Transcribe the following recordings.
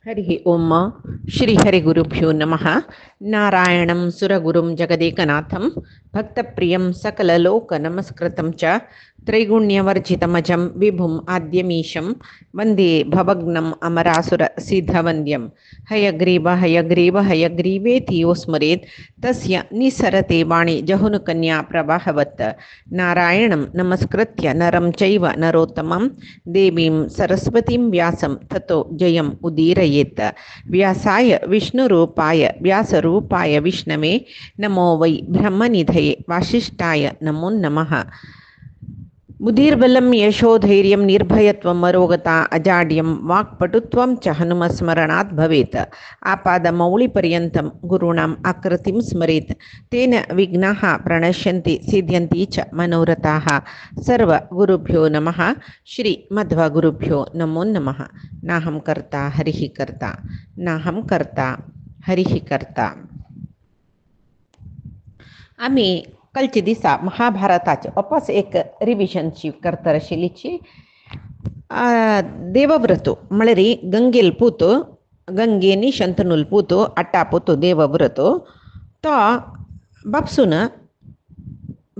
हरि ओम श्री हरिगुरुभ्यो नमः। नारायणं सुरगुरुं जगदेकनाथं भक्तप्रियं सकललोकनमस्कृतं च त्रैगुण्यवर्जितमजं विभुम् आद्यमीशं वन्दे भवग्नम् अमरासुरसिद्धवन्द्यं। हयग्रीव हयग्रीव हयग्रीवेति यो स्मरेत् तस्य निसरते वाणी जहुनुकन्या प्रवाहवत्। नारायणं नमस्कृत्य नरं चैव नरोत्तमं देवीं सरस्वतीं व्यासं ततो जयम् उदीरयेत्। व्यासाय विष्णुरूपाय व्यासरूपाय विष्णवे नमो वै ब्रह्मनिधये वासिष्ठाय नमो नमः। बुद्धिर्बलं यशोधैर्यं निर्भयत्वं मरोगता अजाड्यं वाक्पटुत्वं च हनुमस्मरणात् भवेत्। आपादमौलिपर्यन्तं गुरूणाम् आकृतिं स्मरेत् तेन विघ्नाः प्रणश्यन्ति सिद्ध्यन्ति च मनोरथाः। सर्वगुरुभ्यो नमः। श्रीमध्वगुरुभ्यो नमो नमः। नाहं कर्ता हरिः कर्ता नाहं कर्ता हरिः कर्ता। आम्ही कालचे दिसा महाभारताचे वापस एक रिव्हिजनची करतर आशिल्लीची. देवव्रतो म्हळ्यार गंगेल पूतो गंगेनी शंतनूल पूतो आट्टा पूतो देवव्रतो तो बापसून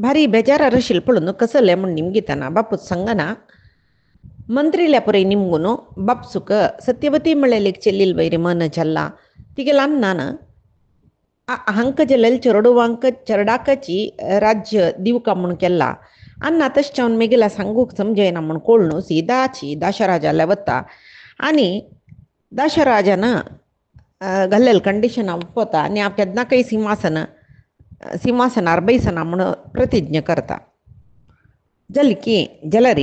भारी बेजारार आशिल्लो पळोवन कसले म्हण निमगिताना बापूच सांगना मंत्रील्या पुरय निमगून बापसूक सत्यवती म्हळ्यार एक ಚೆಲ್ಲಿಲ್ ವೈರಿ मन जल्ला तिगेला ನಾನು हांक जल्लेल चेरडोवांक चेरडाकाची राज्य दिवका म्हूण केला आनी तशें हांव मेगेला सांगूक समजयना म्हूण कोळणू सीदाची दाशराजाल्या वता आनी दाशराजान घाल्लेल कंडिशनां उप्पोता आनी हांव केन्नाकय सिंहासनार बैसना म्हूण प्रतिज्ञा करता. जाल्यार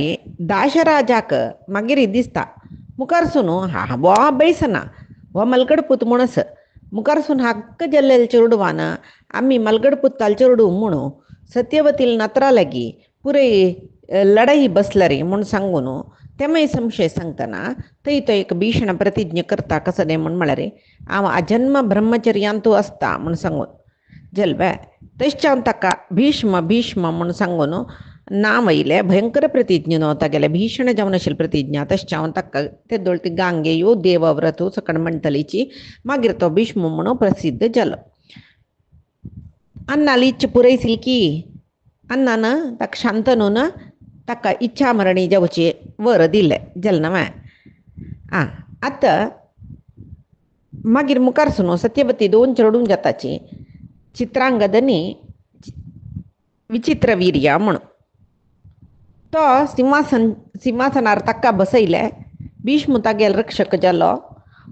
दाशराजाक मागीर दिसता मुखारसून हो बैसना हो मलगडपूत म्हणून मुखारसून हक्क जल्लेल चेडवान आमी मलगडपुत्ताल चेडू म्हणू सत्यवतील नत्रा लागी पुरय लढाई बसला म्हूण सांगून तेमय संशय सांगतना थंय तो एक भीषण प्रतिज्ञा करता कसले म्हूण म्हळ्यार हांव अजन्म ब्रह्मचर्यांतू आसता म्हूण सांगून जल्वे तशें हांव ताका भीष्म भीष्म म्हूण सांगून नांव येयलें भयंकर प्रतिज्ञा न्हू तागेलें भीषण जावन आशिल्ली प्रतिज्ञा. तशें हांव ताका ते दोळटी गांगेयो देवव्रतो सकण म्हणटलीची मागीर तो भीष्म म्हणून प्रसिद्ध जालो. अन्नाली इच्छा पुरयसिली की अन्नान ताका शांतनून ताका इच्छा मरणी जावची वर दिलें जालें न्हय. आतां मागीर मुखारसून सत्यवती 2 चेडूं जाताची चित्रांगदनी विचित्रवीर्या म्हणून तो सिंहासनार ताका बसयले. भीष्म तागेल रक्षक जालो.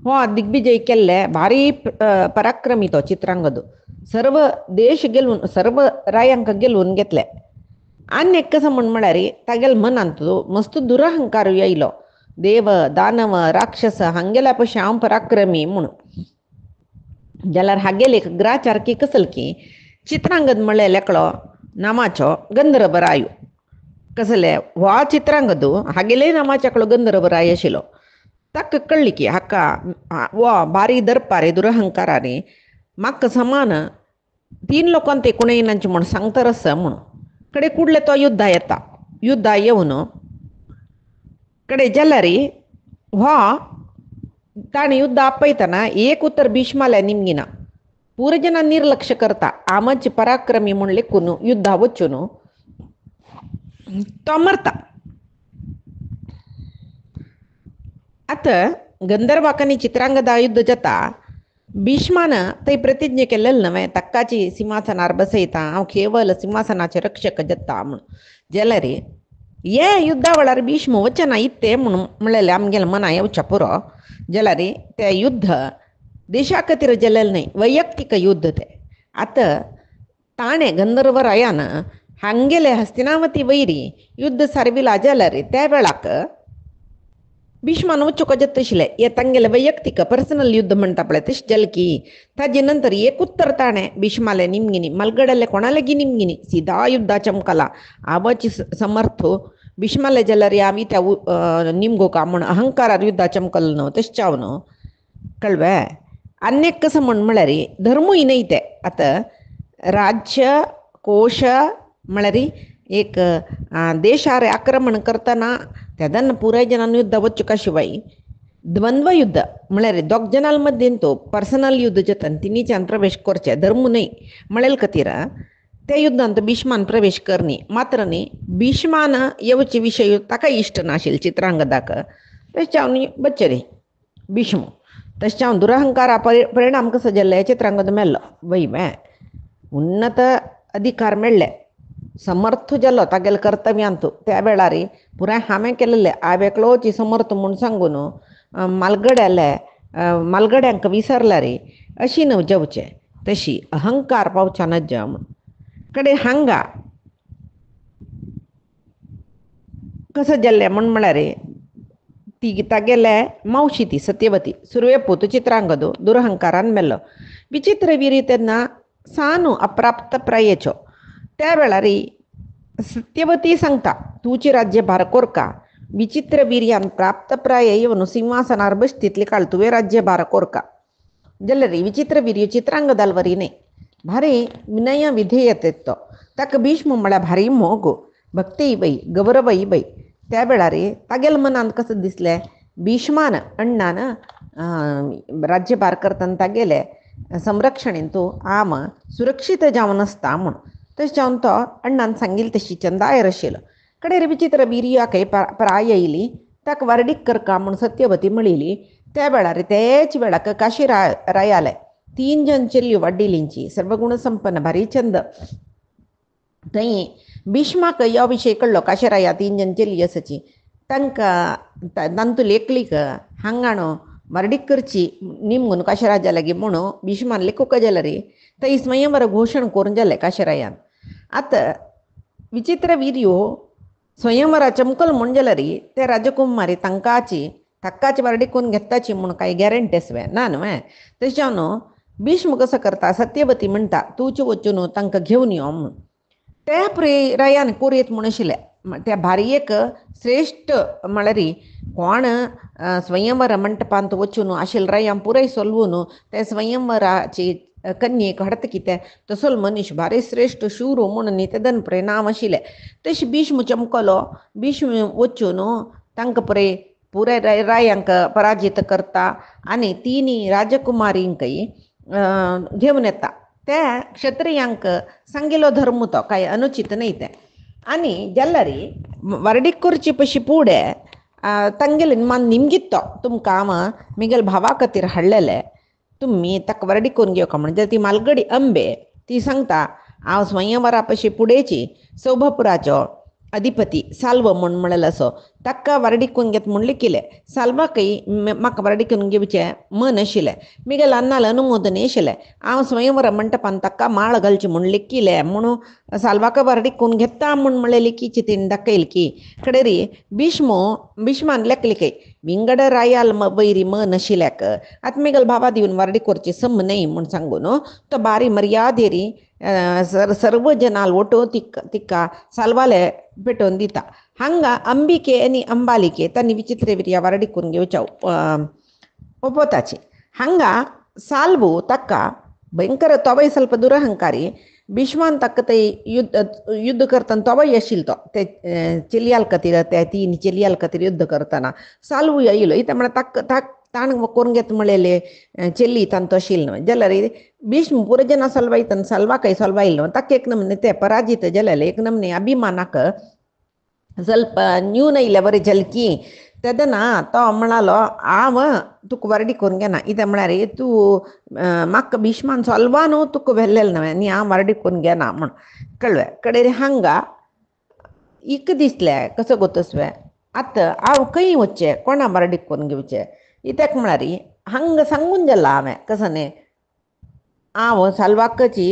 हो दिग्विजय केल्ले भारी पराक्रमी तो चित्रांगद सर्व देश गेलून सर्व रायांक गेलून घेतले. आनी एक कसं म्हळ्यार तागेल मनांत मस्त दुरहंकार येयलो देव दानव राक्षस हांगेल्या पयशे हांव पराक्रमी म्हणून. जाल्यार हागेल एक ग्राचारकी कसल की चित्रांगद म्हळ्यार लेकलो नामाचो गंधर्वरायो कसले हो चित्रांगदू हागेले नामाच्याकलो गंधर्वराय आशिल्लो. ताका कळ्ळी की हाका वो भारी दर्पारे दुरहंकाराने म्हाका समान 3 लोकांक ते कुणेनांचे म्हूण सांगता आसा म्हणून कडे कुडले तो युद्धा येता. युद्धा येवन कडे जाल्यार हो ताणें युद्ध आपयतना एक उतर भीष्माल्या निमगिना पुरो जनां निर्लक्ष करता आमच पराक्रमी म्हूण लेखून युद्धा वचून तो मरता. आतां गंधर्वाकांनी चित्रांगदा युद्ध जाता भीष्मान थंय प्रतिज्ञा केल्लें न्हय ताकाची सिंहासनार बसयता हांव केवल सिंहासनाचे रक्षक जाता म्हूण. जाल्यार हे युद्धा वेळार भीष्म वचना इत्ते म्हणून म्हणलेलें आमगेलें मना येवचें पुरो. जाल्यार तें युद्ध देशा खातीर जाल्लें न्हय वैयक्तीक युद्ध तें. आतां ताणें गंधर्वरायान हांगेले हस्तिनावती वैरी युद्ध सारविला जाल्यार त्या वेळाक भीष्मान वचूंक जाता आशिल्लें. हे तांगेलें वैयक्तीक पर्सनल युद्ध म्हणटा पळय तशें जालें की ताजे नंतर एक उत्तर ताणें भीष्माले निमगिनी मलगडले कोणा लागीं निमगिनी सीधा युद्धा चमकला आवची समर्थ भीष्माले जाल्यार आमी त्या निमगोका म्हूण अहंकारार युद्धा चमकल न्हू तशें चाव न्हू कळवे. आनीक कसं म्हळ्यार धर्मूय न्हय ते. आतां राज्य कोश म्हळ्यार एक देशार आक्रमण करतना तेदन पुराय जनांनी युद्ध वचुका शिवाय द्वंद्व युद्ध म्हळ्यार दोग जनाल मध्येन तो पर्सनल युद्ध जाता तिनीच्यान प्रवेश करचे धर्म न्हय म्हळेल खातीर त्या युद्धांत भीष्मान प्रवेश करनी मात्र न्ही भीष्मान येवचे विशय ताका इश्ट नाशिल्ले चित्रांगदाक तशें हांव बच्चरे भीष्म तशें हांव दुरहंकारा परिणाम कसो जाल्ले चित्रांगद मेल्लो वय उन्नत अधिकार मेळ्ळे समर्थ जालो तागेले कर्तव्यांत त्या वेळार पुराय हांवें केल्लें हांवें एकलोची समर्थ म्हूण सांगून मालगड्यांक विसरला रे अशी न्हू जेवचें तशी अहंकार पावच्या नज्या म्हूण कडेन हांगा कसं जाल्लें म्हूण म्हळ्यार ती तागेले मावशी ती सत्यवती सुरवे पूत चित्रांगदो दुरहंकारान मेल्लो विचित्र विरी तेन्ना सानू अप्राप्त प्रायेच्यो त्या वेळार सत्यवती सांगता तुजी राज्यभार कोरका विचित्र वीर्यान प्राप्त प्राय येवन सिंहासनार बसतीतले काळ तुवें राज्यभार कोरका जाल्यार विचित्र वीर्य चित्रांगदाल वरी न्ही भारी विनय विधेयतेत तो ताका भीष्म म्हळ्यार भारी मोग भक्ती बई गौरवई बई त्या वेळार तागेले मनांत कसं दिसलें भीष्मान अण्णान राज्यभार करतना तागेले संरक्षणेन तूं आम सुरक्षीत जावन आसता म्हूण तशें जावन तो अण्णान सांगिल्लें तशी चंदायर आशिल्लो कडेन विचित्र वीर्याकय प्राय येयली ताका वर्डीक करका म्हूण सत्यवती म्हणिली त्या वेळार तेच वेळाक काशी रायाले 3 जन चेल्यो वाड्डिलींची सर्वगुण संपन्न भारी चंद थंय भीष्माक ह्यो विशय कळ्ळो काशीराया 3 जन चेल्ली आसाची तांकां तांतू लेखलीक हांगाणो वर्डीक करची निमून काशीराजा लागीं म्हणून भीष्मान लेखूक जाल्यार थंय स्वयंवर घोशण करून जालें काशीरायान आतां विचित्र वीर्यो स्वयंवराचें मुखेल म्हूण जाल्यार ते राजकुमारी ताकाची वर्डी करून घेताची म्हूण कांय गॅरंटी आसवे ना न्हय तशें जावन भीष्म कसो करता सत्यवती म्हणटा तूंच वचून तांकां घेवन यो म्हूण त्या रायान कोरयेत म्हूण आशिल्लें त्या भारयेक श्रेश्ठ म्हळ्यार कोण स्वयंवर मंटपांत वचून आशिल्ले रायान पुराय सोलवून ते स्वयंवराची कन्येक हाडता कितें तसो मनीस भारी श्रेश्ठ शूर म्हणून नितेदन पळय नांव आशिल्लें तशें भीष्म चमकलो भीष्म वचून तांकां पळय पुराय रायांक पराजीत करता आनी 3 राजकुमारींकय घेवन येता त्या क्षत्रियांक सांगिल्लो धर्म तो कांय अनुचित न्हय तें आनी जाल्यार वर्डीक करचे पयशी फुडें तांगेले निमगीत तो तुमकां हांव म्हगेले भावा खातीर हाडलेले तुमी ताका वर्डी करून घेवका म्हणजे ती मालगडी अंबे ती सांगता हांव स्वयंवरा पयशी फुडेची सौभपुराचो अधिपती साल्व म्हूण म्हणलेलो असो ताका वर्डी करून घेत म्हूण लिखिल्लें साल्वाकय म्हाका वर्डी करून घेवचें मन आशिल्लें म्हगेले अन्नाल अनुमोदन आशिल्लें हांव स्वयंवर मंटपान ताका माळ घालची म्हूण लिखिल्लें म्हणून साल्वाक वर्डी करून घेता म्हूण म्हणलें लिखीची तेणी दाखयली की कडेरी भीष्मान लेखलिकय विंगड रायाल वैरी मन आशिल्ल्याक आतां म्हगेले भावा दिवन वर्डी करची सम न्हय म्हूण सांगून तो बारी मर्यादेरी सर्व जनाल ओटो तिका साल्वाले पेटोवन दिता हांगा अंबिके आनी अंबालिके तांणी विचित्र विर्या वर्डी करून घेवच्या ओपोताची हांगा साल्वू ताका भयंकर तोवय ಸ್ವಲ್ಪ दुरहंकारी भीष्मान ताका ते युद्ध करतना तोवय आशिल्लो तो ते चेलियाल खातीर त्या 3 चेलियाल खातीर युद्ध करतना साल्वू येयलो इता म्हळ्यार ताण करून घेत म्हणलेले चेल्ली तांतो आशिल्लो न्हय जाल्यार भीष्म पुरजना सलवायतना सलवाकय सलवायलो ताका एक नमने ते पराजीत जालेले एक नमने अभिमानाक ಸ್ವಲ್ಪ ನ್ಯೂನ ಇಲ್ಲ ಬರೀ ಜಲ್ಕಿ तेदना तो म्हणालो हांव तुका वर्डी करून घेना इतें म्हळ्यार तूं म्हाका भीष्मान सोलवा न्हू तुका व्हेल्लेलें न्हय आनी हांव वर्डी करून घेना म्हूण कळ्ळें कडेन हांगा इक दिसलें कसो गोतसवें आतां हांव खंय वचचें कोणा वर्डी करून घेवचें इत्याक म्हळ्यार हांगा सांगून जाला हांवें कसो न्ही हांव साल्वाकची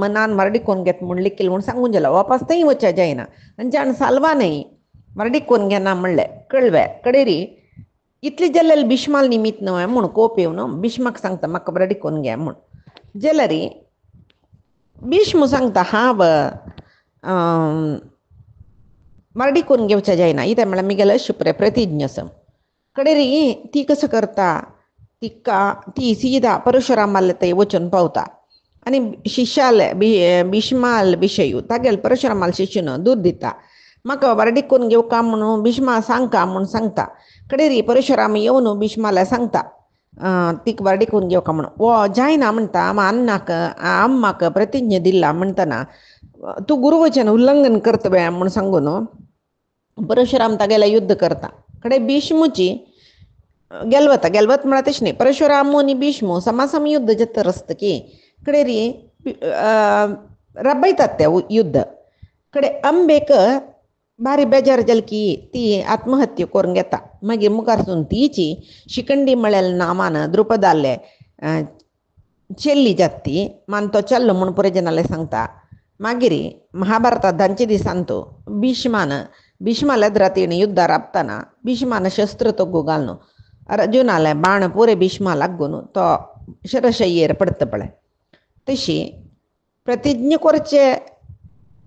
मनान वर्डी करून घेत म्हूण लिखिल्लें म्हूण सांगून जाला वापस थंय वचचें जायना आनी साल्वा न्हय वर्डी करून घेना म्हणलें कळ्ळें कडेरी इतली जाल्यार भीष्माल निमित्त न्हय म्हूण कोप येवन भीष्माक सांगता म्हाका वर्डी करून घे म्हूण जाल्यार भीष्म सांगता हांव वर्डी करून घेवचें जायना इतें म्हळ्यार म्हगेलें शुप्र प्रतिज्ञा आसा कडेरी ती कसो करता ती सीदा परशुरामाल थंय वचून पावता आनी शिश्याल भीष्माल विशय तागेले परशुरामाल शिश्य न्हू दूद दिता म्हाका वारडीक करून घेवका म्हणून भीष्मा सांगता म्हूण सांगता. कडेन री परशुराम येवन भीष्माला सांगता तीक वारडी करून घेवका म्हणून. वो जायना म्हणटा, अन्नाक म्हाका प्रतिज्ञा दिला म्हणटना तूं गुरुवचन उल्लंघन करतवे म्हूण सांगून परशुराम तागेला युद्ध करता. कडेन भीष्मची गेलवता म्हळ्यार तशें न्ही, परशुराम आनी भीष्म समासम युद्ध जाता आसतकी कडेन री राबयतात ते युद्ध. कडेन अंबेक भारी बेजार जाली की ती आत्महत्या करून घेता. मागीर मुखारसून तिची शिखंडी म्हळ्यार नामान द्रुपदाले चेल्ली जाता ती मान तो चल्लो म्हूण पुरे जनाले सांगता. मागीर महाभारतात धांचे दिसांतू भीष्माला रातीने युद्ध राबतना भीष्मान शस्त्र तग्गू घालून अर्जुनाले बाण पुरे भीष्मा लागून तो शरशय्येर पडता पळय. तशी प्रतिज्ञा करचे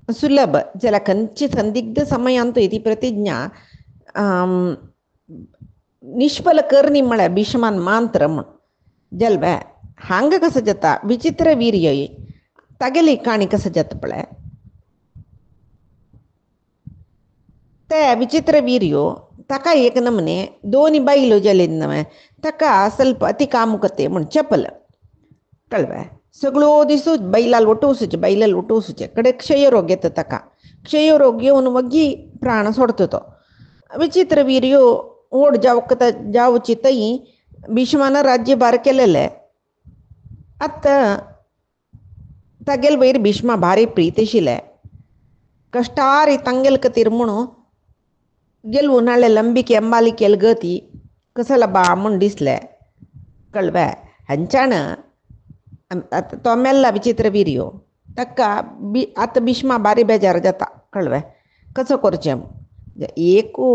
सुलभ जाल्यार खंयची संदिग्ध समयांतूय ती प्रतिज्ञा निष्फल करणी म्हळ्यार भीष्मान मांत्र म्हूण जल्बे. हांगा कसं जाता विचित्र वीर्य तागेली काणी कसं जाता पळय. ते विचित्र वीर्यो ताका एक नमने दोनी बायलो जाली नवे ताका ಸ್ವಲ್ಪ अति कामुकते म्हूण चपल कळबे. सगळो दिसू बैलाल उठोवसूचे कडे क्षयरोग येता ताका. क्षयरोग येवन वग्गी प्राण सोडता तो. विचित्र वीर्यो ओड जावची तई भीष्मान राज्यभार केलेले. आतां तागेल वयर भीष्मा भारी प्रीत आशिल्ले. कष्टारी तांगेल खातीर म्हणून गेलवू नाळे लंबिके अंबालिकेल गती कसला बा म्हूण दिसले कळबे. हांच्यान तो मेल्ला विचित्र वीर्यो ताका आतां भीष्मा भारी बेजार जाता कळबे. कसो करचें एकू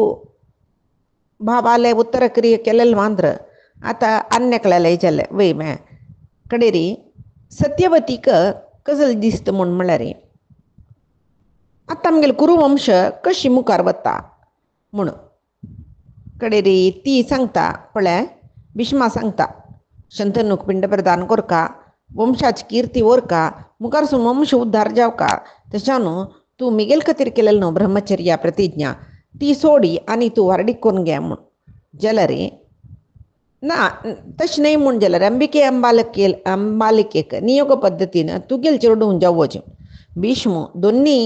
बाबाले उत्तर क्रिया केलेले मांद्र आतां अन्यकळाले जाले वय मे कडेरी सत्यवतीक कसले दिसता म्हूण म्हळ्यार आतां आमगेले कुरुवंश कशी मुखार वता म्हूण कडेरी ती सांगता पळय. भीष्मा सांगता शंतनूक पिंड प्रदान करका, वंशाची कीर्ती ओरका, मुखारसून वंश उद्धार जावका. तशानू तूं मिगेल खातीर केलेली न्हू ब्रह्मचर्या प्रतिज्ञा ती सोडी आनी तूं वारडीक करून घे म्हूण जाल्यार ना तशें न्हय म्हूण जाल्यार अंबालिकेक नियोग पद्दतीन तुगेल चेडूं जावचें. भीष्म दोनी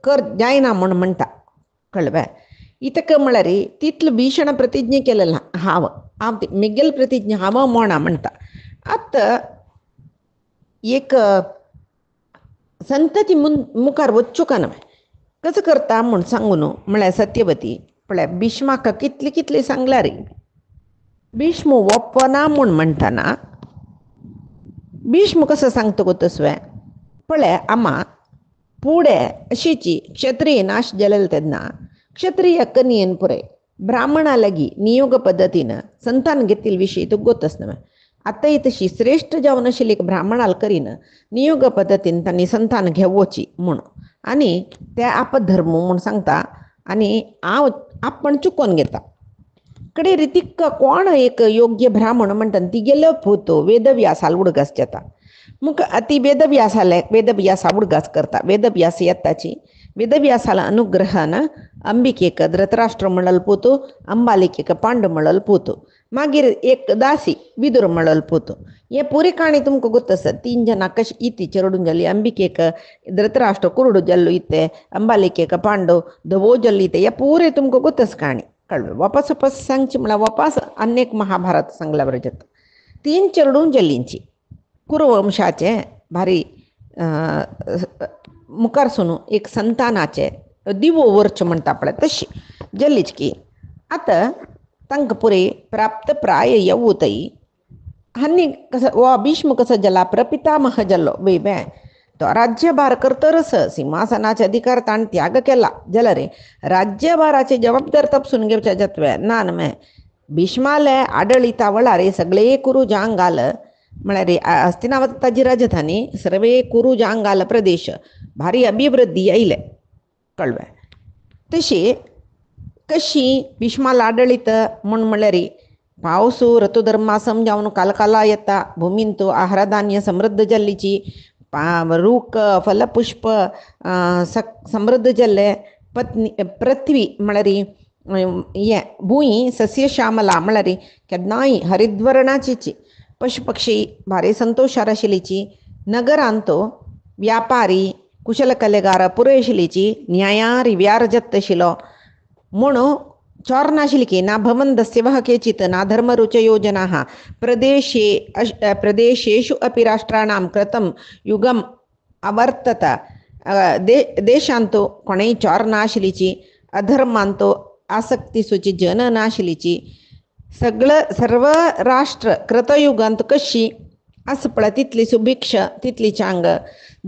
कर जायना म्हूण म्हणटा कळबे. इतक म्हळ्यार तितलो भीषण प्रतिज्ञा केलेला हांव ती मिगेल प्रतिज्ञा हांव मोडा म्हणटा. आतां एक संतती मुखार वच्चो का न्हय कसं करता म्हूण सांगून म्हळ्यार सत्यवती पळय भीष्माक कितली सांगल्यार भीष्म ओपना म्हूण म्हणटना भीष्म कसो सांगता गो तसवें पळय. आमा फुडें अशीची क्षत्रिय नाश जालेले तेन्ना क्षत्रिय कन्येन पुरे ब्राह्मणा लागीं नियोग पद्दतीन संतान घेतिल्ले विशीं तुका गोतच न्हय. आतांय तशी श्रेश्ठ जावन आशिल्ली ब्राह्मणाल करीन नियोग पद्दतीन तांणी संतान घेवची म्हूण आनी ते आपधर्म म्हूण सांगता आनी हांव आपण चुकोवन घेता. कडेन रितीक कोण एक योग्य ब्राह्मण म्हणटा ती गेलो फोतो वेदव्यासाल उडगास जाता. ती वेदव्यासा उडगास करता. वेदव्यास येताची वेदव्यासाला अनुग्रहान अंबिकेक धृतराष्ट्र म्हणल पोतू, अंबालिकेक पांडू म्हणल पोतू, मागीर एक दासी विदुर म्हणल पोतू. हे पुरी काणी तुमकां गोत आसा. 3 जनां कशी इती चेडूं जाली. अंबिकेक धृतराष्ट्र कुरुडू जाल्लो इते, अंबालिकेक पांडू धवो जाल्लो इते. हे पुरे तुमकां गोत आसा काणी कळ्ळें. वापस सांगची म्हळ्यार वापस अनेक महाभारत सांगला बरें जाता. 3 चेडूं जाल्लींची कुरुवंशाचे भारी मुखारसून एक संतानाचे दिवो वरचें म्हणटा पळय तशी जाल्लीच की आतां तांकां पुरे प्राप्त प्राय येवूतय हांनी कसो हो भीष्म कसो जाला प्रपितामह जाल्लो वयबे. तो राज्यभार करतरच सिंहासनाचे अधिकार ताणें त्याग केला जाल्यार राज्यभाराची जबाबदार तपसून घेवचे जातवे ना न्हय. भीष्माले आडळिता वेळार सगळे कुरू जांगाल म्हळ्यार हस्तिनावत ताची राजधानी सर्वे कुरू जांगाल प्रदेश भारी अभिवृद्धी आयले कळ्ळें. तशी कशी भीष्माला आडळीत म्हूण म्हळ्यार पावसू ऋतुधर्मा समजावन कालकाला येता. भुमीन तूं आहारधान्य समृद्ध जाल्लीची रूख फलपुष्प समृद्ध जाल्ले पृथ्वी म्हळ्यार हे भूंय सस्यश्यामला म्हळ्यार केन्नाय हरिद्वर्णाची पशु पक्षी भारी संतोशार आशिल्लीची नगरांतो व्यापारी कुशल कलेगार पुरय आशिल्लीची न्यायार व्यारजत आशिल्लो म्हणून चोर नाशिल्ली ना भवन्दस्य वः केचित् ना धर्मरुचयोजनाः प्रदेशेषु अपि राष्ट्राणां कृतं युगम अवर्तत देशांतो कोणेय चोर नाशिल्लीची अधर्मांतो आसक्तीसूची जन नाशिल्लीची सर्व राष्ट्र कृतयुगांत कशी आस पळय तितली सुभिक्ष तितली चांग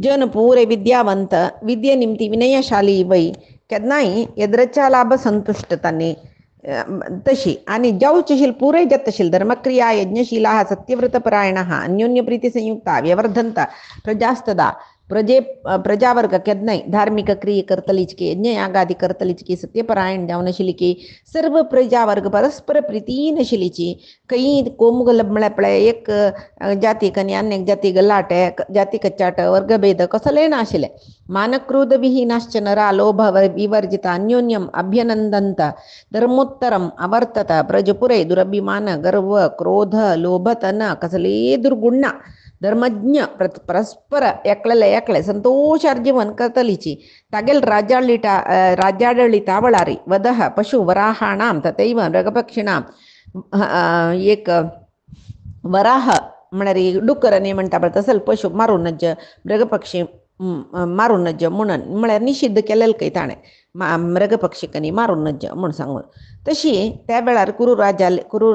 जन पुरे विद्यावंत विद्ये निमती विनयशाली वय केन्नाय एद्रच्या लाभ संतुष्ट तांणी तशी आणि जावचीशील पुरे जतशील धर्मक्रिया यज्ञशीला सत्यव्रतपरायण अन्योन्य प्रीती संयुक्ता व्यवर्धंता प्रजास्तदा प्रजावर्ग केन्नाय धार्मिक क्रिये करतलीच की यज्ञ यागादी करतलीच की सत्यपरायण जावन आशिल्ली की सर्व प्रजावर्ग परस्पर प्रितीन आशिल्लीची खंय कोमुगल म्हळ्यार पळय एक जातीक आनी आनी एक जातीक गलाटे जाती कच्चाट वर्गभेद कसले नाशिल्ले मानक्रोध विहीनाश्च नरा लोभ विवर्जिता अन्योन्यम अभ्यनंदंत धर्मोत्तरम अवर्तत प्रजपुरे दुरभिमान गर्व क्रोध लोभतन कसले दुर्गुण ना धर्मज्ञ परस्पर एकले संतोषार जीवन करतलीची तागेल राज्याडळितावळारी वदह पशु वराहाणां तथैव मृगपक्षिणां एक वराह म्हळ्यार डुकर न्ही म्हणटा पळय तसल पशु मारून नज मृगपक्षी मारून नज म्हणून म्हळ्यार निषिद्ध केलेले खंय ताणें मृगपक्षिकांनी मारून नज म्हूण सांगून तशी त्या वेळार कुरू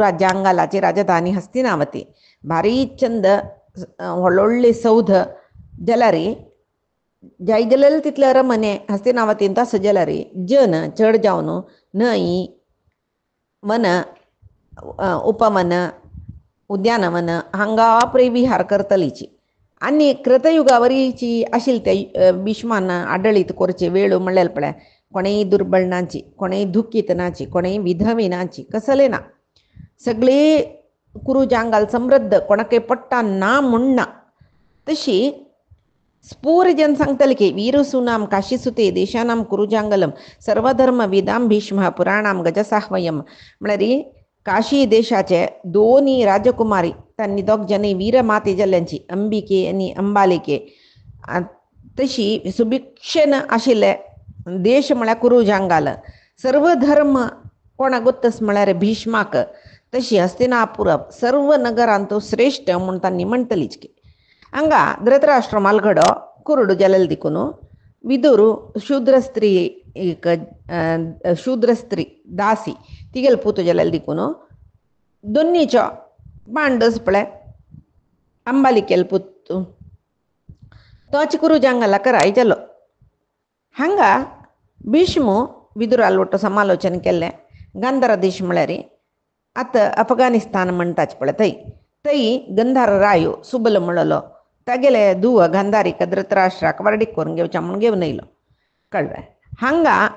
राज्यांगालाची राजधानी हस्तिनावती भारी चंद व्हडले सौध जलारी जाय जाल्यार तितले अरमने हस्तिनावतींत आसा जाल्यार जन चड जावन न्हंय वन उपवन उद्यानवन हांगा आपले विहार करतलीची आनी कृतयुगावरीची आशिल्ली ते भीष्मान आडळीत करचे वेळ म्हणल्यार पळय कोणेय दुर्बळ नाची कोणेय दुखीत नाची कोणेय विधवी नाची कसले ना सगळे कुरू जांगाल समृद्ध कोणाके पट्टा ना म्हणना तशी स्फूर जन सांगतले की वीरसूनाम काशीसुते देशानाम कुरुजांगलम सर्वधर्म विदाम भीष्म पुराणाम गजसाह्वयम म्हळ्यार काशी देशाचे दोन्ही राजकुमारी त्यांनी दोग जनी वीर माते जाल्ल्यांची अंबिके आनी अंबालिके तशी सुभिक्षेन आशिल्ले देश म्हळ्यार कुरुजांगाल सर्व धर्म कोणाक गोत्तस म्हळ्यार भीष्माक तशी हस्तिनापुर सर्व नगरांतो श्रेष्ठ म्हूण तांणी म्हणटलीच की हांगा धृतराष्ट्र मालगडो कुरुडू जालेले देखून विदूर शूद्र स्त्री दासी तिगेल पुतो जालेले देखून दोनीचो पांडस पळय अंबालिकेल पुत तोच कुरुजांगालाक राय जालो हांगा भीष्म विदुराल वट्ट समालोचन केल्लें गांधार देश म्हळ्यार आतां अफगानिस्तान म्हणटाच पळय थंय गंधार रायो सुबल म्हणलो तागेले धुव गांधारीक धृतराष्ट्राक वारडीक करून घेवच्या म्हूण घेवन येयलो कळ्ळें हांगा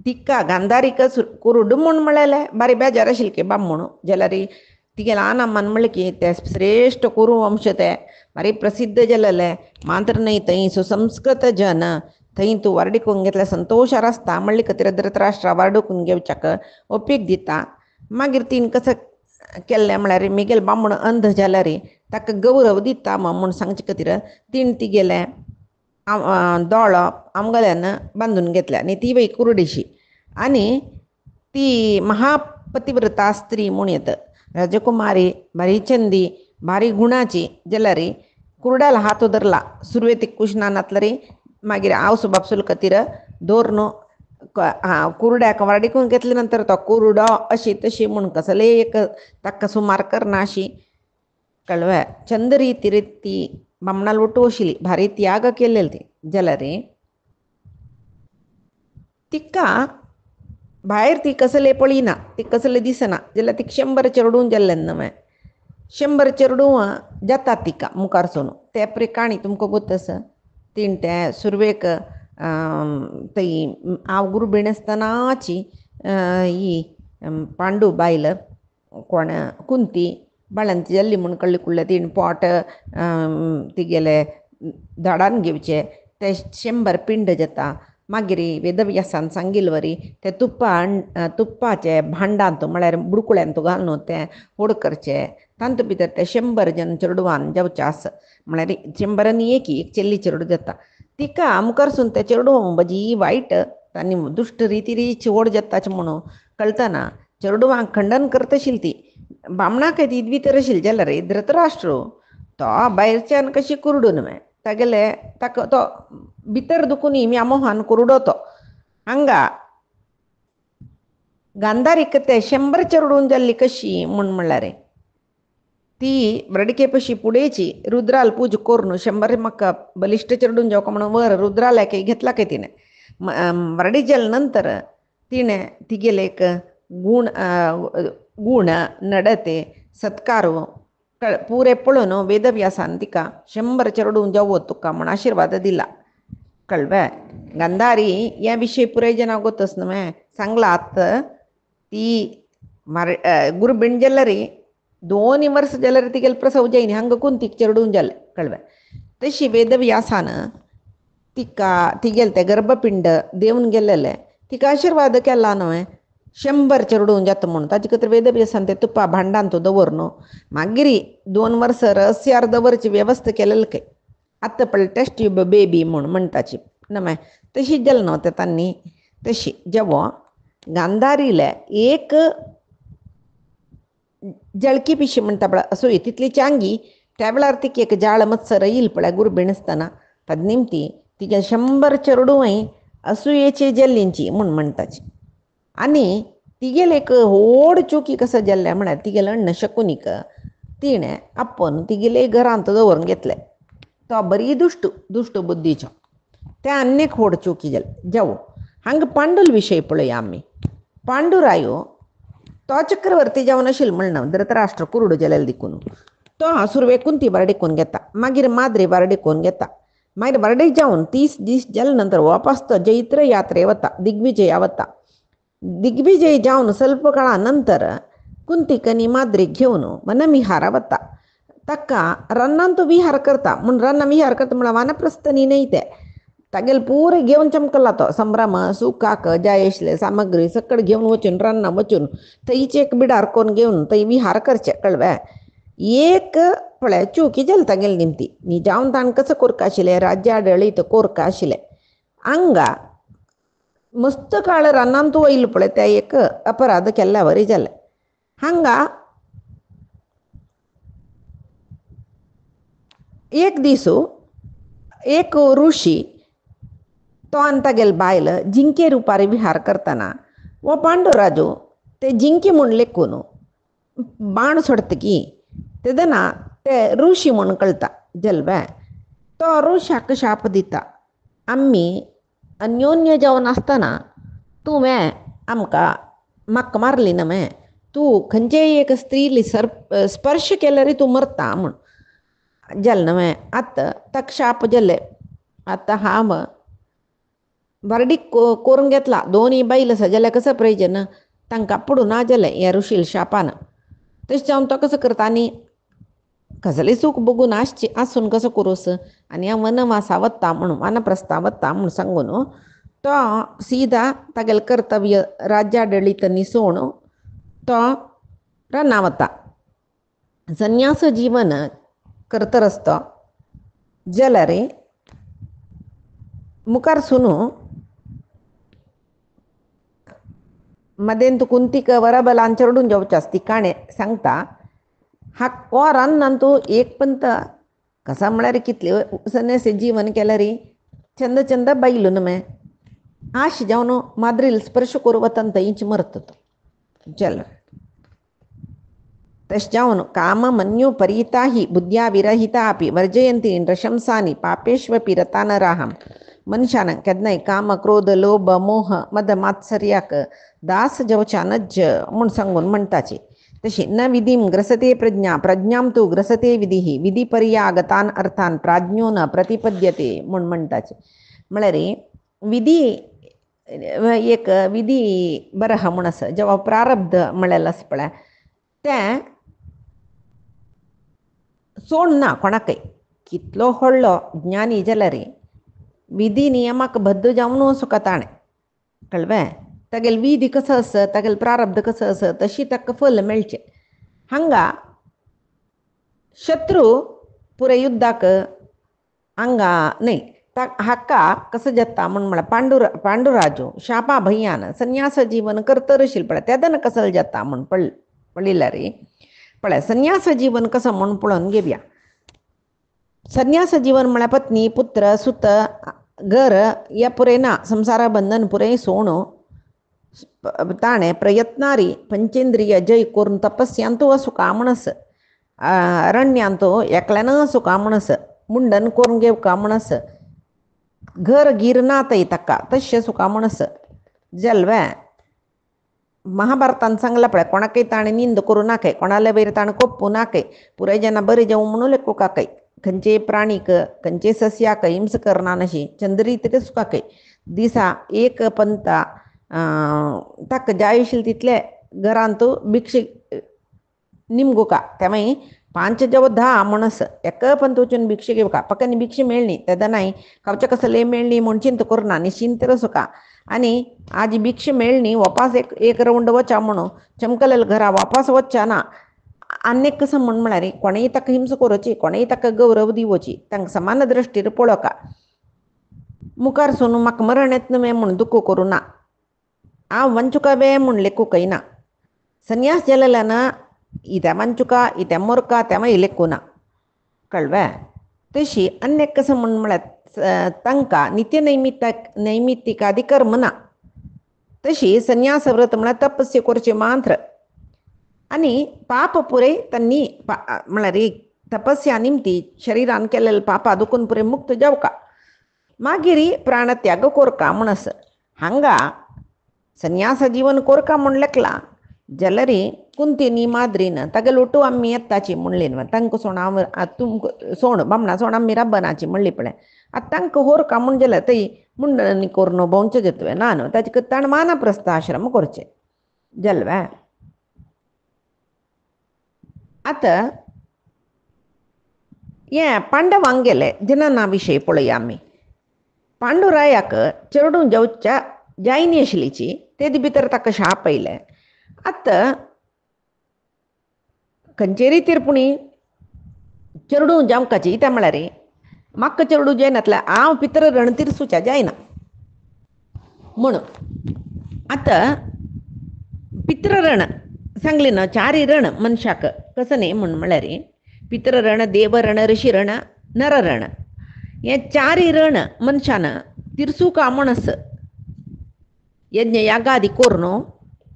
तिका गांधारीक कुरुड म्हूण म्हळेलें बारी बेजार आशिल्ली की बामूण जाल्यार तिगे ल्हान अम्मान म्हणलें की ते श्रेश्ठ कुरू वंश ते बारी प्रसिद्ध जालेले मात्र न्हय थंय सुसंस्कृत जन थंय तूं वारडीकून घेतल्या संतोशार आसता म्हणले खातीर धृतराष्ट्रा वारडूकून घेवच्याक ओपेक दिता मागीर तीन कशें केल्लें म्हळ्यार मिगेल बामूण अंध जाल्यार ताका गौरव दिता म्हूण सांगचे खातीर तीन तिगेलें दोळो आमगल्यान बांदून घेतल्या आनी ती वय कुरडीशी आनी ती महापतिव्रता स्त्री म्हूण येता राजकुमारी भारी चंदी भारी गुणाची जाल्यार कुरड्याल हात धरला सुरवेतीक कुशनानातले रे मागीर आवसो बापसूल खातीर दवरून कुरड्याक वारडीकून घेतले नंतर तो कुरडो अशी तशी म्हूण कसले एक ताका सुमार करना अशी कळ्ळें चंद्री तिरेती बामणाल वटू आशिल्ली भारी त्याग केलेले ती जाल्यार तिका भायर ती कसले पळिना ती कसले दिसना जाल्यार तिका 100 चेडूं जाल्लें नवें 100 चेडूं जातात तिका मुखार सोन ते काणी तुमकां गोतस तीन ते सुरवेक थंय हांव गुरुबीण आसतनाची ही पांडू बायल कोण कुंती बाळंती जाल्ली म्हूण कळ्ळें कुळ्ळें तीन पोट तिगेले झाडान घेवचे ते 100 पिंड जाता मागीर वेदव्यासान सांगिल्वरी ते तुप्पाचे भांडांत म्हळ्यार बुडकुळ्यांत घालून ते व्हड करचे तांतूं भितर ते 100 जन चेडवान जेवचे आस म्हळ्यार 100 एक चेल्ली चेडूं जाता तिका मुखारसून ते चेडूं बजी वायट तांणी दुश्ट रिती ओड जाताचे म्हणून कळतना चेडवांक खंडन करता आशिल्ली ती बामणाक ती भितर आशिल्ली जाल्यार धृतराष्ट्र तो भायरच्यान कशी कुरडून तागेले ताका तो भितर दुखून म्यामोहान कुरडो तो हांगा गांधारीक ते 100 चेडूं जाल्ली कशी म्हणल्यार ती व्रडिके पशी पुडेची रुद्राल पूज करून 100 म्हाका बलिश्ट चेडूं जावका म्हणून वर रुद्राला घेतला काय तिने व्रडी जाले नंतर तिने तिगेले एक गूण नडते सत्कारू पुरे पळोवन वेदव्यासान तिका 100 चेडूं जावो तुका म्हण आशिर्वाद दिला कळवे गांधारी या विषय पुराय जना गोतस न्हय सांगला ती गुरु बिंड जाल्यारी 2 वर्स जाल्यार तिगेले प्रसव जायनी हांगा कुंतीक चेडूं जाले कळवे तशी वेदव्यासान तिका तिगेले ते गर्भपिंड देवन गेलेले तिका आशिर्वाद केला न्हय 100 चेडूं जाता म्हणून ताजे खातीर वेदव्यासान ते तुप्पा भांडांत दवर न्हू मागीर 2 वर्स रहस्यार दवरची वेवस्था केलेली काय आतां पळय टेस्ट ट्यूब बेबी म्हणून म्हणटाची न्हय तशी जालें न्हू ते तांणी तशी जेवो गांधारीले एक जळकी पिशी म्हणटा पळय असो तितली चांगी त्या वेळार तिका एक जाळ मत्सर येईल पळय गुरू बिणसतना ताजे निमती तिगे 100 चेडूंय असूयेची जल्लींची म्हूण म्हणटाची आनी तिगेले एक व्हड चुकी कसो जाल्ले म्हळ्यार तिगेले अण्ण शकुनीक तिणें आपोवन तिगेले घरांत दवरून घेतले तो बरी दुश्ट बुद्धीचो ते आनी एक व्हड चुकी जाली जावो हांगा पांडूल विशय पळया आमी पांडुरायो तो चक्रवर्ती जावन आशिल्लो म्हणून धृतराष्ट्र कुरुड जालेलो देखून तो सुरवे कुंती बरडेकून घेता मागीर माद्री बरडेकून घेता मागीर बरडेक जावन 30 दीस जाले नंतर वापस तो जैत्र यात्रे वता दिग्विजया वता दिग्विजय जावन ಸ್ವಲ್ಪ काळा नंतर कुंतीकनी माद्रीक घेवन वनविहारा वता ताका रन्नांत विहार करता म्हूण रन्न विहार करता म्हळ्यार वानप्रस्थ न्ही ते तागेले पुरे घेवन चमकला तो संभ्रम सुखाक जाय आशिल्ले सामग्री सकट घेवन वचून रन्ना वचून थंयचे एक बिडार कोरून घेवन थंय विहार करचे कळवे एक पळय चुकी जाली तागेले निमती न्ही जावन ताणें कसो कोरका आशिल्लें राज्य आडळीत कोरका आशिल्लें हांगा मस्त काळ रन्नांत वयल पळय ते एक अपराध केल्ल्या वरी जाले हांगा एक दीस एक ऋषी तो आनी तागेले बायल जिंके रुपारी विहार करतना वो पांडुराजू ते जिंके म्हूण लेखून बाण सोडतकी तेदना ते ऋषी म्हूण कळटा जल्वे तो ऋषाक शाप दिता आमी अन्योन्य जावन आसतना तुवें आमकां म्हाका मारली न्हय तूं खंयचेय एक स्त्रीली स्पर्श केल्यार तूं मरता म्हूण जालें न्हय आतां ताका शाप जाले आतां हांव बरडीक करून घेतला 2 बायल आसा जाल्यार कसो प्रयोजन तांकां पडूं ना जालें ह्या ऋषील शापान तशें जावन तो कसो करता आनी कसलें सूख बगून आसून कसो करूस आनी हांव वनवासा वता म्हणून वानप्रस्था वता म्हणून सांगून तो सीधा तागेलें कर्तव्य राज्याडळीत निसोवन तो रन्ना वता संन्यास जीवन करता रस्तो जाल्यार मुखार सुनू मदेंत कुंतीक वरबलान चेडूं जेवच्यास ती काणे सांगता हा हो रन्नान तूं एक पंत कसा म्हळ्यार कितले संन्यासी जीवन केल्यार चंद चंद बायलो न्हय आश जावन माद्रील स्पर्श करूं वतना थंयच मरता तो चल तशें जावन काम मन्यू परिता हि बुद्ध्या विरहिता अपि वर्जयन्ति नृशंसानि पापेष्वपि रता नराहं मनशान केन्नाय काम क्रोध लोभ मोह मद मात्सर्याक दास जावच्या नज म्हूण सांगून म्हणटाची तशी न विधीम ग्रसते प्रज्ञां तु ग्रसते विधी विधिपर्यागतान अर्थान प्राज्ञो न प्रतिपद्यते म्हूण म्हणटाचे म्हळ्यार विधी एक विधी बरह म्हूण आसा जेवा प्रारब्ध म्हळ्यार आसा पळय तें सोड ना कोणाकय कितलो व्हडलो ज्ञानी जाल्यार विधी नियमाक बद्ध जावन सुका ताणें कळ्ळें. तागेल विधी कसो आसत, तागेल प्रारब्ध कसो आसत तशी ताका फल मेळचें. हांगा शत्रू पुरे युद्धाक हांगा न्हय हाका कसो जाता म्हण पांडुराजू शापा भैयान संन्यास जीवन करतरशील पळय तेदन कसो जाता म्हण पळयल्यार पळय संन्यास जीवन कसो म्हण पळोवन घेवया. संन्यास जीवन म्हळ्यार पत्नी पुत्र सुत घर या पुरे ना संसार बंधन पुरे सोण ताणें प्रयत्नारी पंचेंद्रिय जय करून तपस्यांतू सुका म्हणस अरण्यांतू एकल्यान सुका म्हणस मुंडन करून घेवका म्हणस घर गिर ना तय ताका तशें सुका म्हणस जल्वें. महाभारतान सांगलां पळय कोणाकय ताणें निंद करूं नाकाय, कोणाले वयर ताणें कोप्पू नाकाय, पुराय जेन्ना बरें जेवं म्हणून लेखुकाकय, खंयचे प्राणीक खंयचे सस्याक हिंस करना नशी चंद्रीत सुकाकय दिसा एक पंता ताका जाय आशिल्ले तितले घरांत भिक्षे निमगुका त्या मागीर 5 जावं 10 म्हणस एक पंत वचून भिक्षे घेवका पक्कानी भिक्षे मेळ्ळी तेदा नाय खावचे कसले मेळ्ळी म्हूण चिंत करना निश्चिंत सुका. आनी आज भिक्षे मेळ्ळी वापस एक रावंड वचा म्हणून चमकलेले घरा वापस वच्चा ना. आनीक कसं म्हळ्यार कोणेय ताका हिंस करची, कोणेय ताका गौरव दिवची, तांकां समान दृश्टीर पळोवका. मुखार सून म्हाका मरण येतना वे म्हूण दुख्ख करूं ना, हांव वंचुका वे म्हूण लेखूंकय ना. संन्यास जालेल्यान इत्या वंचुका इत्या मोरका त्या मागीर लेखूं ना कळ्ळें. तशी आनीक कसं म्हळ्यार तांकां नित्य नैमित्तिकादी कर्म ना. तशी संन्यास व्रत म्हळ्यार तपस्या करचे मात्र आनी पाप पुरे तांणी म्हळ्यार तपस्या निमती शरिरान केलेले पापा दुखून पुरे मुक्त जावका मागीर प्राणत्याग कोरका म्हणस. हांगा संन्यास जीवन कोरका म्हूण लेखला जाल्यार कुंतीनी माद्रीन तागेल ओटू आमी येताची म्हणली न्हय तांकां सोण तुमकां सोण बामणा सोण आमी राबनाची म्हणली पळय. आतां तांकां होरका म्हूण जाल्यार थंय मुंडनी करून भोंवचें घेतवे ना न्हय ताचे ताण मानप्रस्थ आश्रम करचें जाल्वे. आतां हें पांडवांक गेले जनना विशयी पळया आमी. पांडुरायाक चेडूं जावच्या जायनी आशिल्लीची तेदे भितर ताका शाप आयले. आतां खंयचे रितीर पुणी चेडूं जावकाची त्या म्हळ्यार म्हाका चेडूं जायनातल्या हांव पितर रण तिरसूच्या जायना म्हणून. आतां पित्र रण सांगलें न्हय 4 रण मनशाक कसं न्ही म्हूण म्हळ्यार पित्र रण देव रण ऋषी रण नर रण हे 4 रण मनशान तिरसूका म्हणस. यज्ञ यागादी करून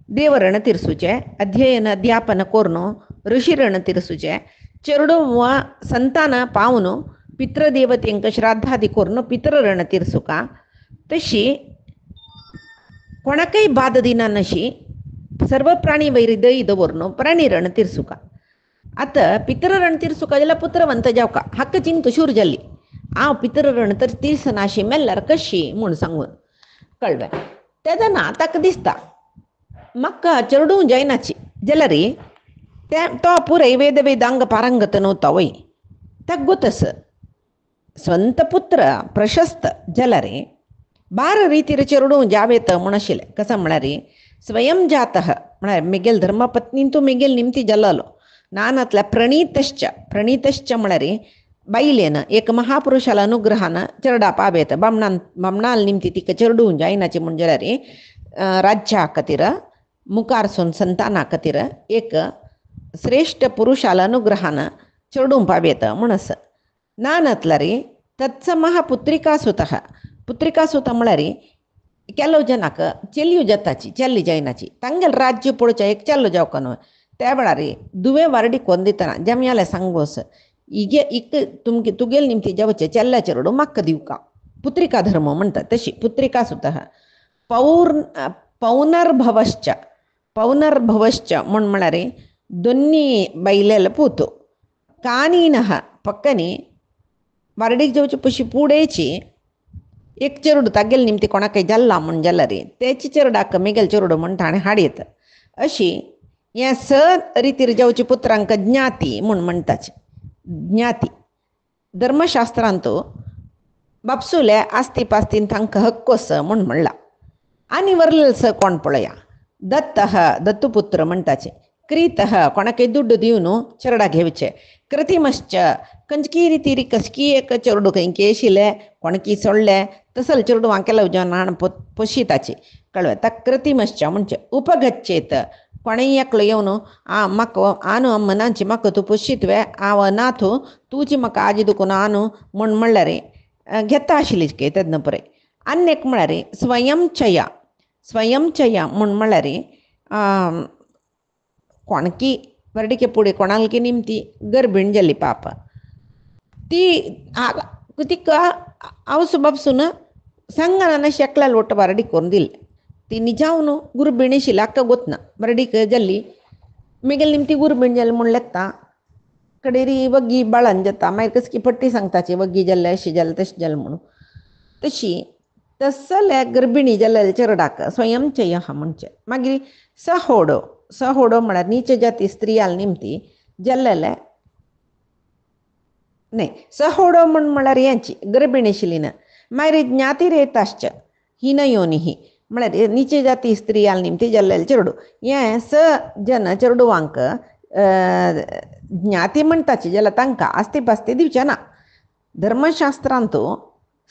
देव रण तिरसूचे, अध्ययन अध्यापन करून ऋषी रण तिरसूचे, चेडूं वा संतान पावन पितृदेवतेंक श्राद्धादी करून पितृ रण तिरसूका. तशी कोणाकय बाद दिना नशी सर्व प्राणी वैर दय दवरून प्राणी रण तिरसूका. आतां पितृ रण तिरसूका जाल्यार पुत्रवंत जावका हक्क चिंत शूर जाल्ली हांव पितृ रण तर तिरसनाशी मेल्ल्यार कशी म्हूण सांगून कळ्ळें. तेदना ताका दिसता म्हाका चेडूं जायनाची जाल्यार तो पुराय वेदांग पारंगत नव्हता वय ताका गोतस स्ವಂತ पुत्र प्रशस्त जाल्यार बार रितीर चेडूं जावेत म्हूण आशिल्लें. कसं म्हळ्यार स्वयं जातः म्हळ्यार मेगेल धर्मपत्नीन तूं मेगेल निमती जाल्लो नानातल्या प्रणीतश्च म्हळ्यार बायलेन एक महापुरुशाला अनुग्रहान चेडा पावेत बामणाल निमती तिका चेडूं जायनाची म्हूण जाल्यार राज्या खातीर मुखार सून संताना खातीर एक श्रेष्ठ पुरुशाला अनुग्रहान चेडूं पावेत म्हणस. नानतल्यार तत्समः पुत्रिकासुत म्हळ्यार केलो जनाक चेल्यो जाताची चेल्ली जायनाची तांगेल राज्य पळोवचें एक चेल्लो जावका न्हय. त्या वेळार दुवे वारडी कोण दितना जमयाले सांगोस तुगेल निमती जावचें चेल्ल्या चेडूं म्हाका दिवका पुत्रिका धर्म म्हणटा तशी पुत्रिकासुत. पौनर्भवश्च म्हूण म्हळ्यार दोनी बायलेल पूत कानीनः पक्कनी वारडीक जावचे पयशी पुडेची एक चेडूं तागेल निमती कोणाकय जाल्ला म्हूण जाल्यार तेचे चेडूाक मेगेल चेडूं म्हूण ताणें हाडयत. अशी हे स रितीर जावचे पुत्रांक ज्ञाती म्हूण म्हणटाचे ज्ञाती. धर्मशास्त्रांतू बापसुले आस्ती पास्तीन तांकां हक्कोस म्हूण म्हणला. आनी वरलस कोण पळया. दत्तः दत्तुपुत्र म्हणटाचे. क्रीतः कोणाकय दुड्ड दिवन चेरडा घेवचे. कृतिमश्च कंचकी रितीरी कसकी एक चेरडू खंयकी येशिल्ले कोणकी सोडले तसल चेरडू हांकेला नाण पोशिताचे कळ्ळें. ताका कृतिमश्च म्हणचे. उपगच्छेत कोणेय एकलो येवन म्हाका आनु मनाची म्हाका तूं पोशीतवे हांव नाथू तुजी म्हाका आजी दुखून आनु म्हूण म्हणल्यार घेता आशिल्ली तेदना पळय. आनी एक म्हळ्यार स्वयंचया. स्वयंचया म्हूण म्हळ्यार कोणकी वर्डिके पुढे कोणालकी निमती गर्भिण जाली पाप ती तिका आवसू बापसून सांगना शेकला लोट बरडी करून दिले. ती निजावन गुरबिणी आशिल्ली हाका गोतना बरडीक जाल्ली मेगेल निमती गुरबिण जाली म्हूण लेखता. कडेरी वग्गी बाळान जाता मागीर कसकी पट्टी सांगताची वग्गी जाल्ले अशी जालें तशें जालें म्हणून. तशी तसले गर्भिणी जाल्ले चेरडाक स्वयंचय म्हणचे. मागीर सहोडो. सहोडो म्हळ्यार नीच जाती स्त्रियाल निमती जाल्लेले न्ही. सहोडो म्हळ्यार हेंची गर्भिणी आशिल्ली न्हय. मागीर ज्ञाती रेताश्च हिनयोनी म्हळ्यार नीच जाती स्त्रियाल निमती जाल्लेले चेरडू. हें स जन चेरडूवांक ज्ञाती म्हणटाची जाल्यार तांकां आस्ती पास्ती दिवचे ना. धर्मशास्त्रांतू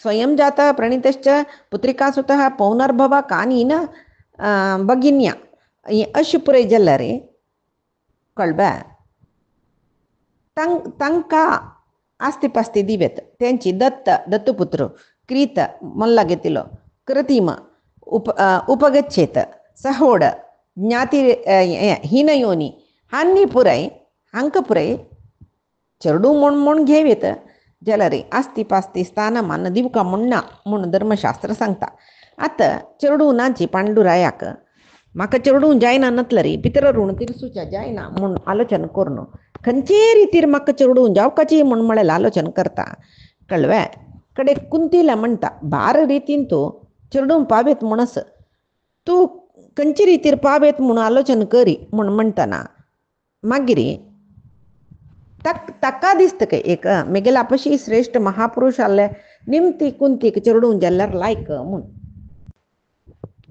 स्वयं जाता प्रणितश्च पुत्रिका सुतः पौनर्भवा कानीन भगिन्या अशें पुरय जाल्यार कळबा तांकां आस्ती पास्ती दिवेत. तेंची दत्त दत्तपुत्र क्रीत मल्ला घेतिलो कृतिम उपगच्छेत सहोड ज्ञाती हिनयोनी हांनी पुराय हांकां पुराय चेरडू म्हूण घेवेत जाल्यार आस्ती पास्ती स्थानमान दिवका म्हूण ना म्हूण धर्मशास्त्र सांगता. आतां चेरडू नाची पांडुरायाक म्हाका चेरडू जायना नतले रे पितर ऋण तिरसूच्या जायना म्हूण आलोचन करून खंयचे रितीर म्हाका चेरडू जावपाची म्हूण म्हळ्यार आलोचन करता कळ्ळें. कडेक कुंतीला म्हणटा भार रितीन तूं चेरडू पावेत म्हणस तूं खंयचे रितीर पावेत म्हूण आलोचन करी म्हूण म्हणटना मागीर ताका दिसता काय एक मेगेल आपशी श्रेश्ठ महापुरुश आले निमती कुंतीक चेरडू जाल्यार लायक म्हूण.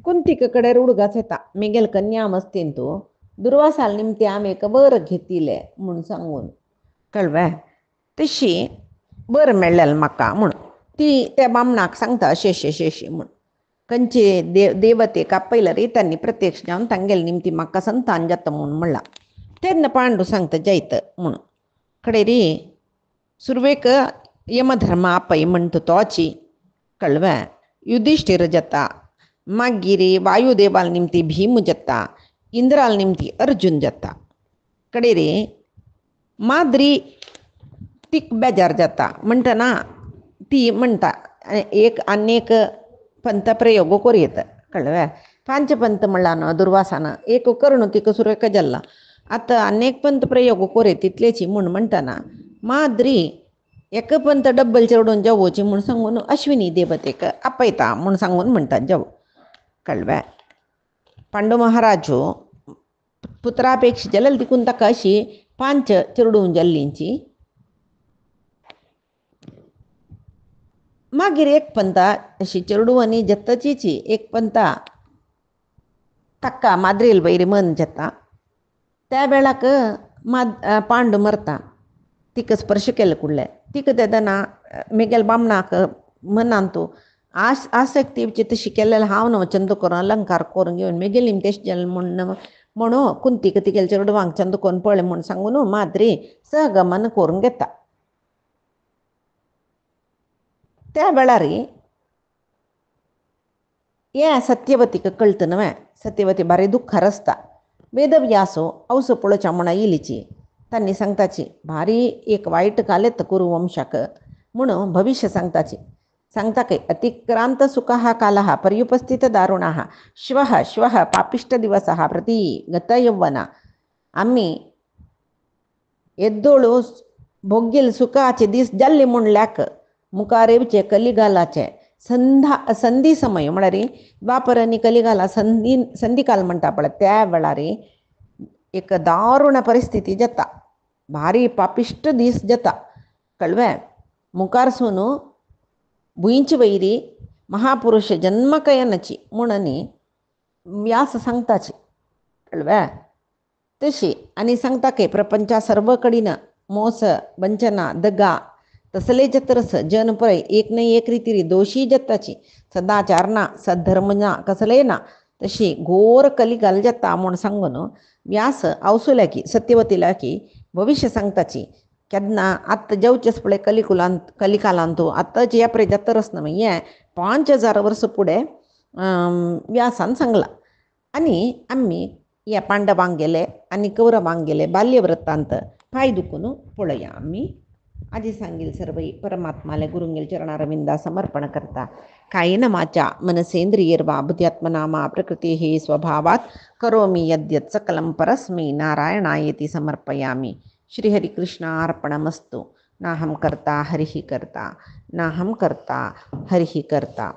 कुंतीक कडेन उडगाच येता मेगेल कन्या मस्तीन तूं दुर्वासाल निमती आमी एक बर घेतिले म्हूण सांगून कळ्ळें. तशी बर मेळ्ळेलें म्हाका म्हूण ती त्या बामणाक सांगता अशें अशें अशें म्हूण. खंयचे देवतेक आपयल्यार तांणी प्रत्यक्ष जावन तांगेल निमती म्हाका संतान जाता म्हूण म्हणला. तेन्ना पांडू सांगता जायत म्हूण. कडेरी सुरवेक यमधर्म आपय म्हणटा तोची कळ्ळें. युधिष्ठीर जाता मागीर वायुदेवाल निमती भीम जाता इंद्राल निमती अर्जुन जाता. कडेरी माद्री तीक बेजार जाता म्हणटना ती म्हणटा एक आनेक पंथ प्रयोग करूं कळ्ळें. पांचपंथ म्हणला न्हय दुर्वासान एक कर्ण तिका सुरवेक जाल्ला. आतां अनेक पंथ प्रयोग करे तितलेची म्हूण म्हणटना माद्री एक पंथ डब्बल चेरडून जावोची म्हूण सांगून अश्विनी देवतेक आपयता म्हूण सांगून म्हणटात जावो कळ्ळें. पांडू महाराजू पुत्रापेक्ष जाल्यार देखून ताका अशी 5 चेरडूं जाल्लींची. मागीर एक पंथा अशी चेरडू आनी जत्तचीची एक पंथा ताका माद्रेल वयर मन जाता. त्या वेळाक पांडू मरता तिका स्पर्श केले कुडले तिका तेदना मेगेल बामणाक मनान तूं आसक्ती तशी केलेले हांव न्हू चंद करून अलंकार करून घेवन मेगेली तेश जालें म्हणून कुंतीक तिगेले चेडवांक चंद करून पळय म्हूण सांगून माद्री सहगमन करून घेता. त्या वेळार हें सत्यवतीक कळटा न्हय. सत्यवती बारी दुख्खार आसता. वेदव्यासो अवसो पळोवच्या म्हूण येयलीची तांणी सांगताची भारी एक वायट काल येता कुरू वंशाक म्हणून भविश्य सांगताची. सांगता काय अतिक्रांत सुखः कालः पर्युपस्थित दारुणः श्वः श्वः पापिष्ट दिवसः प्रति गत यौवना. आमी येद्दोळू भोग्येल सुखाचे दीस जाल्ले म्हूण लायक मुखार येवचे कलिगालाचे संधी समय म्हळ्यार द्वापर आनी कलिगाला संधी काल म्हणटा पळय त्या वेळार एक दारुण परिस्थिती जाता. भारी पापिश्ट दीस जाता कळ्ळें. मुखार सोनू भुंयची वैरी महापुरुष जन्मकयनची म्हणनी व्यास सांगताची कळव्या तशी आणि सांगता के प्रपंचा सर्व कडीनं मोस वंचना दगा तसले जत्रस जन पळय एक नाही एक रीती दोषी जत्ताची सदाचारणा सद्धर्मना कसले ना तशी घोर कलिकाल जत्ता म्हण सांगून व्यास अवसुल्या की सत्यवतीला की भविष्य सांगताची केन्ना आत्ता जेवचेच पळय कलिकालांतू आत्ताच या प्रे जत्तरस ना ये 5000 वर्स पुढे व्यासान सांगला आणि आम्ही या पांडवांक गेले आणि कौरवांक गेले बाल्यवृत्तांत पाय दुखून पळया आम्ही आधी सांगेल सर्व परमात्माला गुरुंगेल चरणारविंदा समर्पण करता कायेन वाचा मनसेंद्रियर्वा बुद्ध्यात्मनामा प्रकृती हे स्वभावात करोमि यद्यत् सकलं परस्मै नारायणायेति समर्पयामि. श्रीहरिकृष्णार्पणमस्तु. नाहं कर्ता हरिः कर्ता नाहं कर्ता हरिः कर्ता.